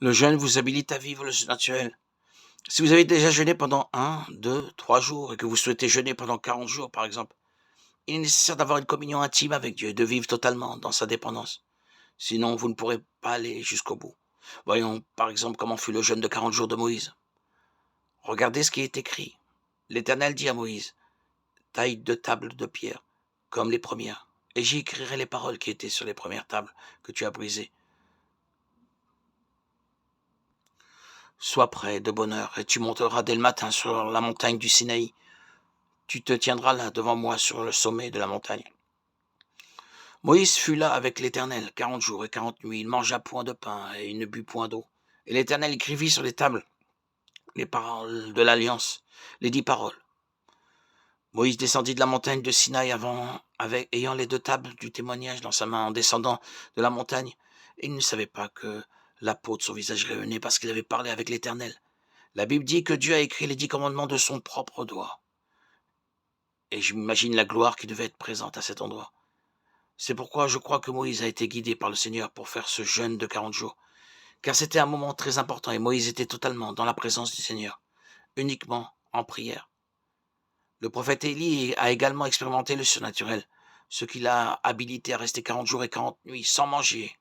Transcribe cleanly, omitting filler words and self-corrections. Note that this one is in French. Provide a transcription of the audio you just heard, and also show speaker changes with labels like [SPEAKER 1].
[SPEAKER 1] Le jeûne vous habilite à vivre le surnaturel. Si vous avez déjà jeûné pendant 1, 2, 3 jours et que vous souhaitez jeûner pendant 40 jours, par exemple, il est nécessaire d'avoir une communion intime avec Dieu et de vivre totalement dans sa dépendance. Sinon, vous ne pourrez pas aller jusqu'au bout. Voyons, par exemple, comment fut le jeûne de 40 jours de Moïse. Regardez ce qui est écrit. L'Éternel dit à Moïse, taille 2 tables de pierre, comme les premières, et j'y écrirai les paroles qui étaient sur les premières tables que tu as brisées. Sois prêt de bonne heure, et tu monteras dès le matin sur la montagne du Sinaï. Tu te tiendras là devant moi sur le sommet de la montagne. Moïse fut là avec l'Éternel 40 jours et 40 nuits. Il mangea point de pain et il ne but point d'eau. Et l'Éternel écrivit sur les tables les paroles de l'Alliance, les 10 paroles. Moïse descendit de la montagne de Sinaï ayant les 2 tables du témoignage dans sa main en descendant de la montagne. Et il ne savait pas que la peau de son visage rayonnait parce qu'il avait parlé avec l'Éternel. La Bible dit que Dieu a écrit les 10 commandements de son propre doigt. Et je m'imagine la gloire qui devait être présente à cet endroit. C'est pourquoi je crois que Moïse a été guidé par le Seigneur pour faire ce jeûne de 40 jours. Car c'était un moment très important et Moïse était totalement dans la présence du Seigneur, uniquement en prière. Le prophète Élie a également expérimenté le surnaturel, ce qui l'a habilité à rester 40 jours et 40 nuits sans manger